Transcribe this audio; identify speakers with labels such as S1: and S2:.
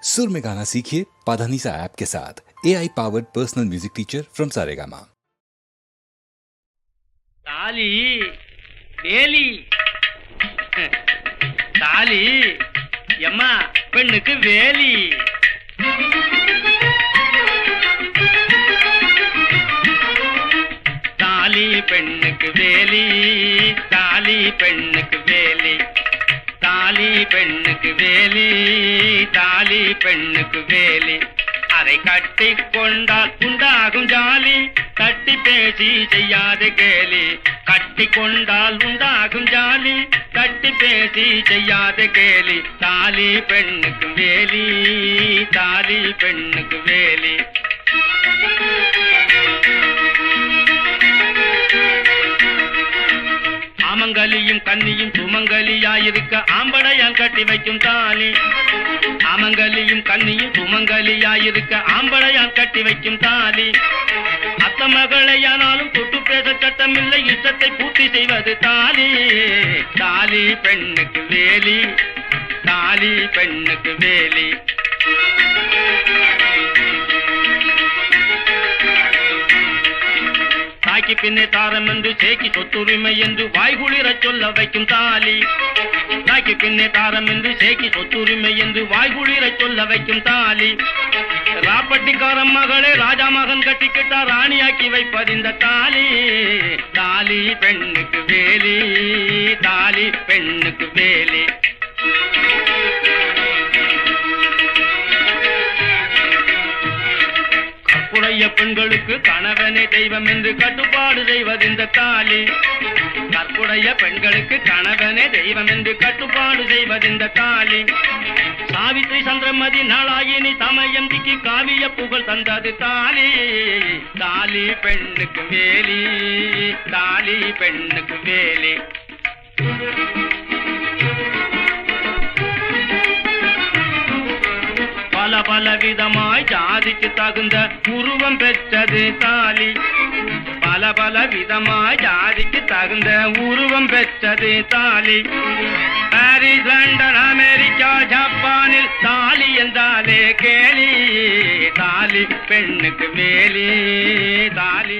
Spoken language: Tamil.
S1: सुर में गाना सीखिए पाधानीसा ऐप के साथ। AI powered personal music teacher from Saregama.
S2: ताली வேலி தாலி எம்மா பெண்ணுக்கு வேலி தாலி பெண்ணுக்கு வேலி தாலி பெண்ணுக்கு வேலி தாலி பெண்ணுக்கு வேலி தாலி பெண்ணுக்கு வேலி அதை கட்டி கொண்டால் உண்டாகும் ஜாலி தட்டி பேசி செய்யாத கேலி கட்டி கொண்டால் உண்டாகும் ஜாலி தட்டி பேசி செய்யாத கேலி தாலி பெண்ணுக்கு வேலி தாலி பெண்ணுக்கு வேலி ஆமங்கலியும் கன்னியும் சுமங்கலியாயிருக்க ஆம்படையால் கட்டி வைக்கும் தாலி ஆமங்கலியும் கன்னியும் சுமங்கலியாயிருக்க ஆம்படையால் கட்டி வைக்கும் தாலி அத்த மகளையானாலும் தொட்டு பேச சட்டமில்லை இஷ்டத்தை பூர்த்தி செய்வது தாலி தாலி பெண்ணுக்கு வேலி தாலி பெண்ணுக்கு வேலி தாக்கி பின்னே தாரம் என்று சேக்கி சொத்துரிமை என்று வாய்குளிரச் சொல்ல வைக்கும் தாலி தாக்கி பின்னே தாரம் என்று சேக்கி சொத்துரிமை என்று வாய்குளிரச் சொல்ல வைக்கும் தாலி ராப்பட்டிக்காரன் மகளே ராஜா மகன் கட்டிக்கிட்டா ராணியாக்கி வைப்பதிந்த தாலி தாலி பெண்ணுக்கு வேலி தாலி பெண்ணுக்கு வேலி கற்புடைய பெண்களுக்கு கணவனே தெய்வம் என்று கட்டுப்பாடு செய்வதிந்த தாலி கற்புடைய பெண்களுக்கு கணவனே தெய்வம் என்று கட்டுப்பாடு செய்வதிந்த தாலி சாவித்ரி சந்திரமதி நாளாயினி தமயந்திக்கு காவிய புகழ் தந்தது தாலி தாலி பெண்ணுக்கு வேலி தாலி பெண்ணுக்கு வேலி பல பல விதமாய் ஜாதிக்கு தகுந்த உருவம் பெற்றது தாலி பல பல விதமாய் ஜாதிக்கு தகுந்த உருவம் பெற்றது தாலி பாரிஸ் லண்டன் அமெரிக்கா ஜப்பானில் தாலி என்றாலே கேலி தாலி பெண்ணுக்கு வேலி தாலி